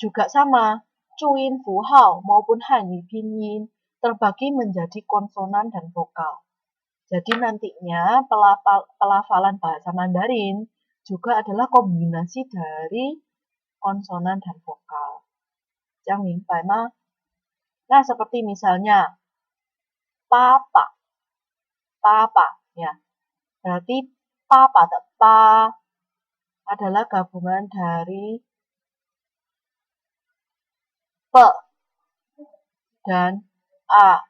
juga sama, Chuyin Fuhao maupun Hanyu Pinyin terbagi menjadi konsonan dan vokal. Jadi nantinya pelafalan bahasa Mandarin juga adalah kombinasi dari konsonan dan vokal. Yang mingpai mah. Nah, seperti misalnya papa, papa, ya. Berarti papa atau pa adalah gabungan dari pe dan a.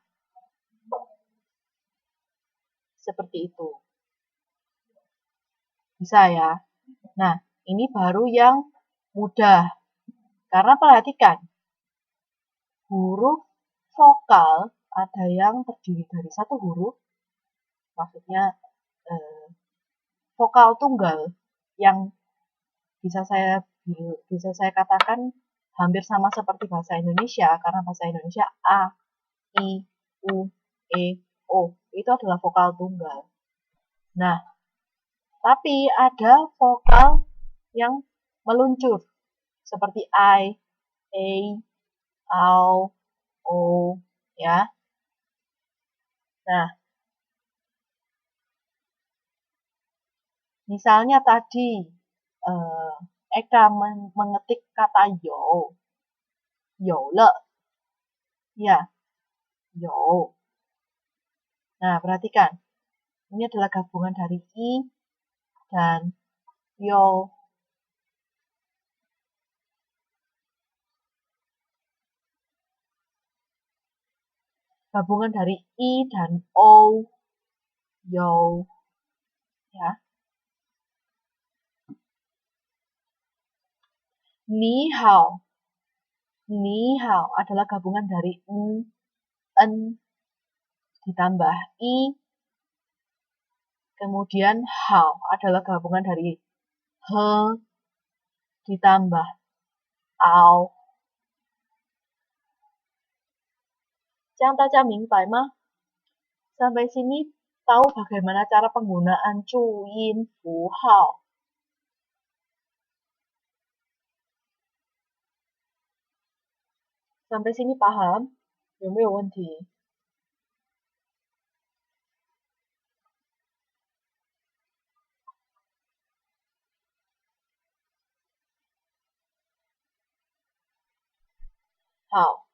Seperti itu. Bisa ya. Nah, ini baru yang mudah. Karena perhatikan, huruf vokal ada yang terdiri dari satu huruf, maksudnya vokal tunggal yang bisa saya katakan hampir sama seperti bahasa Indonesia, karena bahasa Indonesia a, i, u, e, o itu adalah vokal tunggal. Nah, tapi ada vokal yang meluncur seperti I, a, au, o, ya. Nah, misalnya tadi Eka mengetik kata yo, le, ya, yo. Nah, perhatikan, ini adalah gabungan dari i dan yo. Gabungan dari i dan o, yo, ya. Ni hao, adalah gabungan dari en ditambah i, kemudian hao adalah gabungan dari he ditambah ao. 这样大家明白吗？ Sampai sini tahu bagaimana cara penggunaan Chuyin Fuhao? Sampai sini paham? 有没有问题？ 好，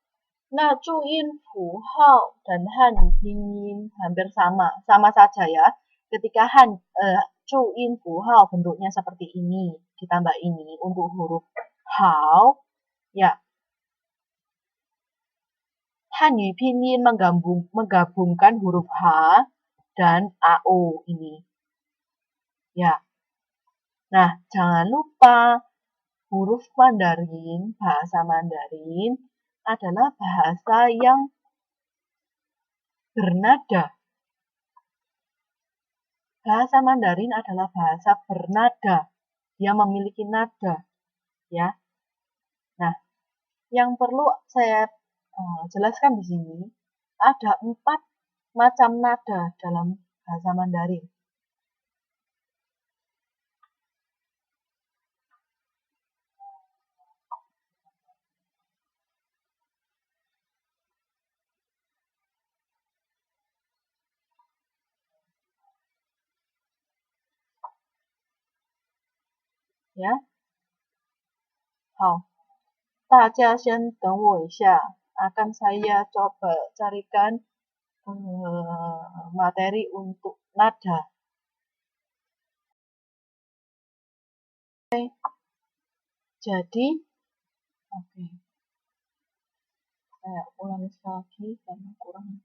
那注音符号dan Hanyu Pinyin hampir sama saja ya. Ketika Chuyin Fuhao bentuknya seperti ini, ditambah ini untuk huruf hao, ya. Hanyu Pinyin menggabungkan huruf h dan ao ini. Ya. Nah, jangan lupa huruf Mandarin, bahasa Mandarin adalah bahasa yang bernada. Bahasa Mandarin adalah bahasa bernada. Dia memiliki nada, ya. Nah, yang perlu saya jelaskan di sini ada 4 macam nada dalam bahasa Mandarin. Ya. 好，大家先等我一下，akan saya coba carikan materi untuk nada. Jadi, oke. Saya ulangi sekali lagi karena kurang.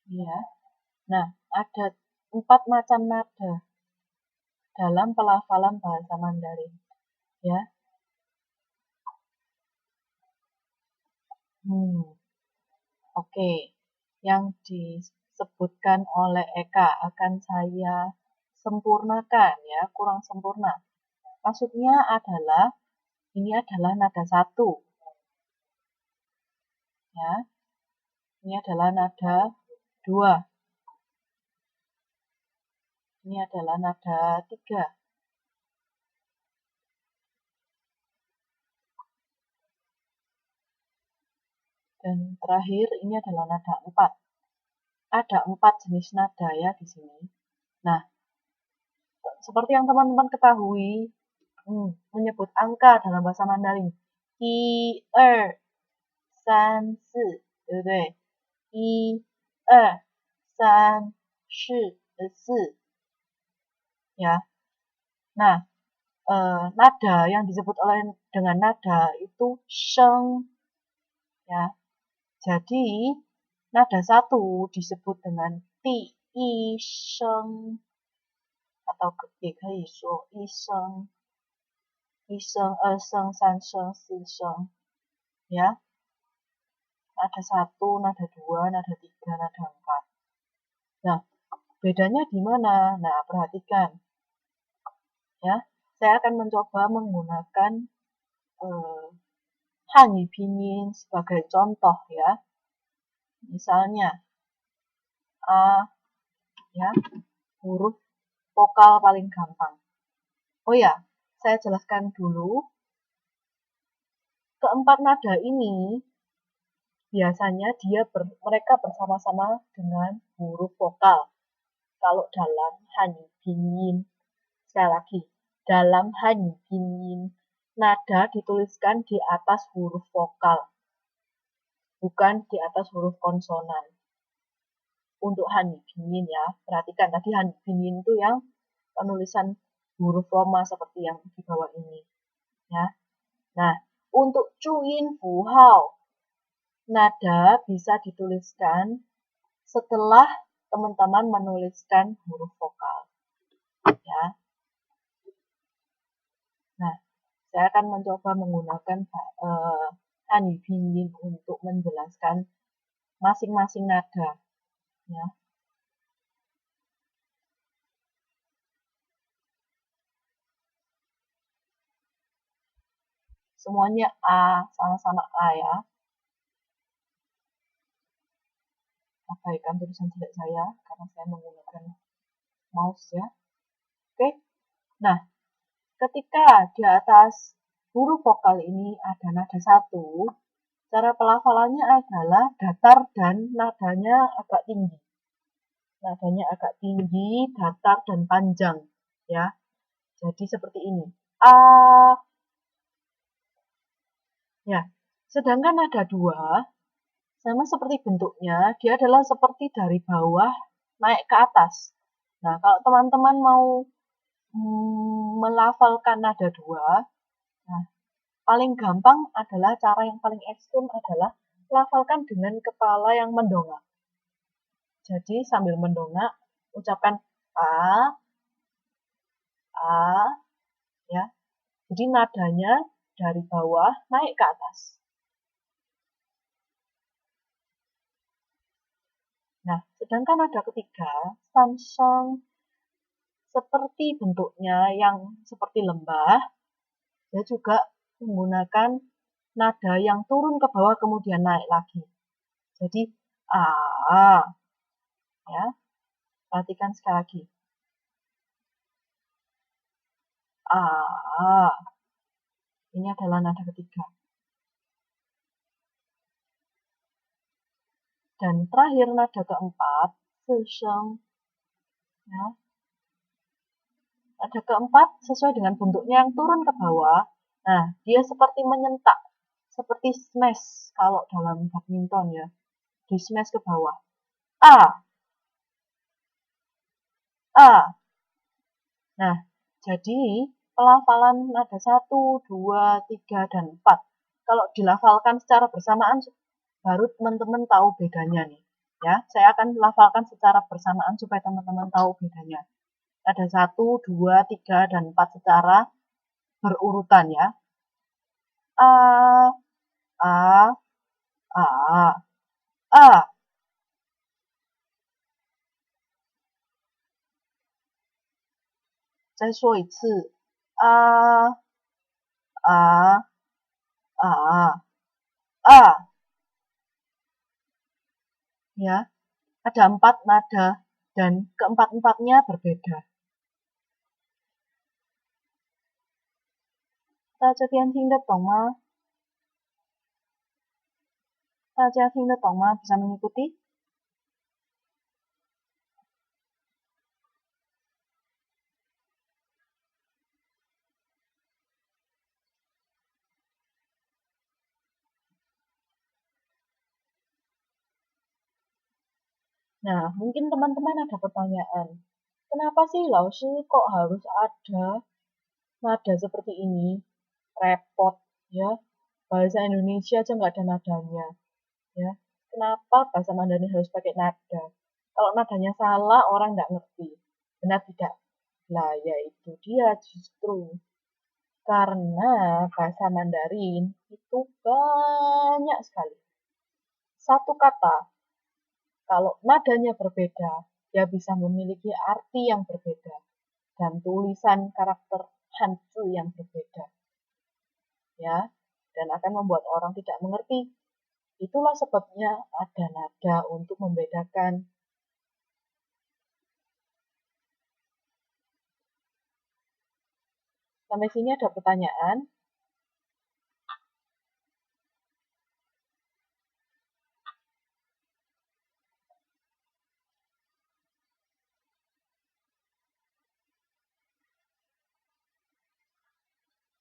Ya. Nah, ada 4 macam nada dalam pelafalan bahasa Mandarin. Ya. Oke. Yang disebutkan oleh Eka akan saya sempurnakan ya, kurang sempurna. Maksudnya adalah ini adalah nada 1. Ya. Ini adalah nada 2. Ini adalah nada 3. Dan terakhir ini adalah nada 4. Ada 4 jenis nada ya di sini. Nah, seperti yang teman-teman ketahui, menyebut angka dalam bahasa Mandarin. 1, 2, 3, 4, 对不对？1, 2, 3, 4, 4. Ya. Nah, nada yang disebut dengan nada itu sheng. Ya. Jadi, nada 1 disebut dengan di i sheng atau 也可以说一声一声二声三声四声 ya. Nada 1, nada 2, nada 3, nada 4. Nah, bedanya di mana? Nah, perhatikan. Ya, saya akan mencoba menggunakan Hanyu Pinyin sebagai contoh ya. Misalnya A, ya, huruf vokal paling gampang. Oh ya, saya jelaskan dulu. Keempat nada ini biasanya mereka bersama-sama dengan huruf vokal. Kalau dalam Hanyu Pinyin, sekali lagi, dalam Hanyu Pinyin, nada dituliskan di atas huruf vokal, bukan di atas huruf konsonan. Untuk Hanyu Pinyin ya, perhatikan tadi Hanyu Pinyin itu yang penulisan huruf Roma seperti yang di bawah ini. Ya. Nah, untuk Chuyin Fuhao, nada bisa dituliskan setelah teman-teman menuliskan huruf vokal. Ya. Nah, saya akan mencoba menggunakan Hanyu Pinyin untuk menjelaskan masing-masing nada. Ya. Semuanya A, sama-sama A ya. Abaikan tulisan jelek saya karena saya menggunakan mouse ya. Oke. Nah, ketika di atas huruf vokal ini ada nada 1, cara pelafalannya adalah datar dan nadanya agak tinggi. Nadanya agak tinggi, datar dan panjang ya. Jadi seperti ini. A. Ya. Sedangkan nada 2 sama seperti bentuknya, dia adalah seperti dari bawah naik ke atas. Nah, kalau teman-teman mau melafalkan nada 2, nah, paling gampang adalah cara yang paling ekstrim adalah lafalkan dengan kepala yang mendongak. Jadi sambil mendongak, ucapkan A, ya. Jadi nadanya dari bawah naik ke atas. Nah, sedangkan nada ketiga, sanseng, seperti bentuknya yang seperti lembah, dia juga menggunakan nada yang turun ke bawah kemudian naik lagi. Jadi A, ya. Perhatikan sekali lagi. A. Ini adalah nada ketiga. Dan terakhir nada keempat, sesheng. Ya. Nada keempat sesuai dengan bentuknya yang turun ke bawah. Nah, dia seperti menyentak, seperti smash kalau dalam badminton ya. Di smash ke bawah. A. Nah, jadi pelafalan nada 1, 2, 3, dan 4. Kalau dilafalkan secara bersamaan, baru teman-teman tahu bedanya nih. Ya, saya akan lafalkan secara bersamaan supaya teman-teman tahu bedanya. Ada 1, 2, 3, dan 4 secara berurutan ya. A, A, A, A. 再说一次 A, A, A, A. Ya, ada 4 nada dan keempat-empatnya berbeda. 大家这边听得懂吗？大家听得懂吗？ Bisa mengikuti? Nah, mungkin teman-teman ada pertanyaan. Kenapa sih Laushi kok harus ada nada seperti ini? Repot, ya. Bahasa Indonesia aja nggak ada nadanya, ya. Kenapa bahasa Mandarin harus pakai nada? Kalau nadanya salah, orang nggak ngerti. Benar tidak? Lah, ya itu dia justru. Karena bahasa Mandarin itu banyak sekali. Satu kata, kalau nadanya berbeda, dia bisa memiliki arti yang berbeda dan tulisan karakter Hanzi yang berbeda. Ya, dan akan membuat orang tidak mengerti. Itulah sebabnya ada nada untuk membedakan. Sampai sini ada pertanyaan?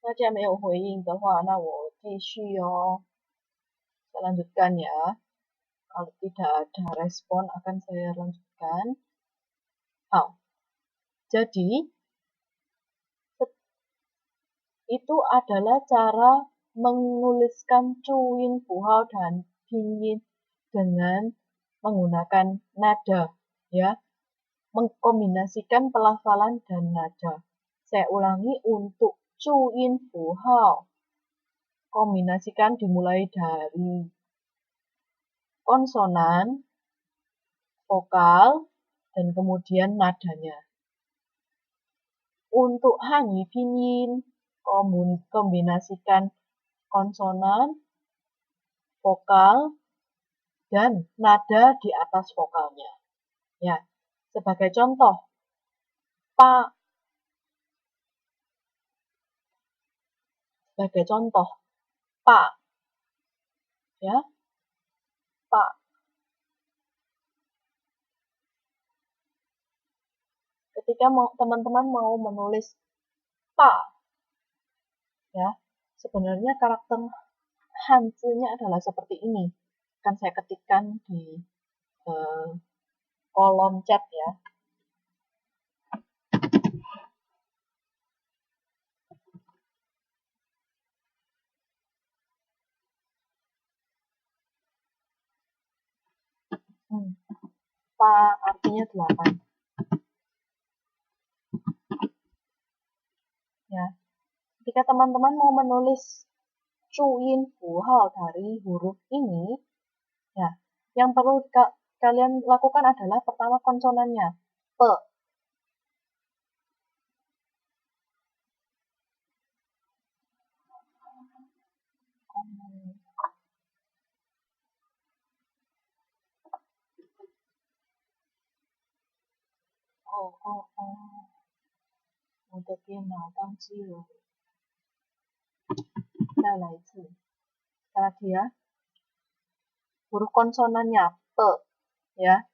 Nah, jika tidak ada jawaban, nah, saya lanjutkan ya. Kalau tidak ada respon, akan saya lanjutkan. Jadi, itu adalah cara menuliskan cuin, puhao, dan pinyin dengan menggunakan nada, ya, mengkombinasikan pelafalan dan nada. Saya ulangi, untuk cuin, puhao, kombinasikan dimulai dari konsonan, vokal, dan kemudian nadanya. Untuk hanyi pinyin, kombinasikan konsonan, vokal, dan nada di atas vokalnya. Ya, sebagai contoh, pa. Sebagai contoh, pa. Ya, pa. Ketika teman-teman mau menulis pa, ya, sebenarnya karakter Hanzi-nya adalah seperti ini. Akan saya ketikkan di kolom chat ya. Pa artinya 8. Ya. Ketika teman-teman mau menulis cuin puhao dari huruf ini, ya, yang perlu kalian lakukan adalah pertama konsonannya, pe. Oh. 我的电脑宕机了。再来一次。Lagi ya. Huruf konsonannya pe, ya.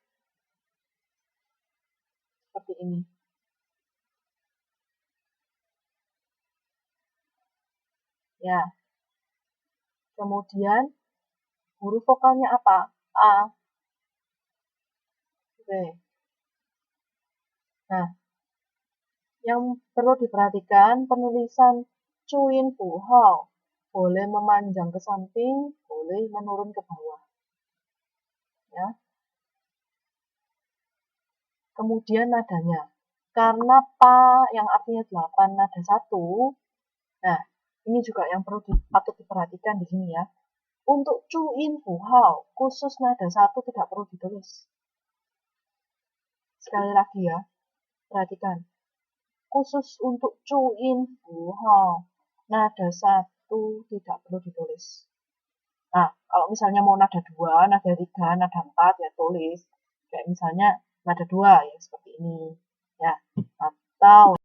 Seperti ini. Ya. Kemudian huruf vokalnya apa? A. B. Nah, yang perlu diperhatikan penulisan cuin puhao boleh memanjang ke samping, boleh menurun ke bawah. Ya. Kemudian nadanya. Karena pa yang artinya 8 nada 1. Nah, ini juga yang perlu patut diperhatikan di sini ya. Untuk cuin puhao, khusus nada 1 tidak perlu ditulis. Sekali lagi ya, perhatikan. Khusus untuk cuin puhao, nada 1 tidak perlu ditulis. Nah, kalau misalnya mau nada 2, nada 3, nada 4, ya tulis. Kayak misalnya nada 2, ya seperti ini. Ya, atau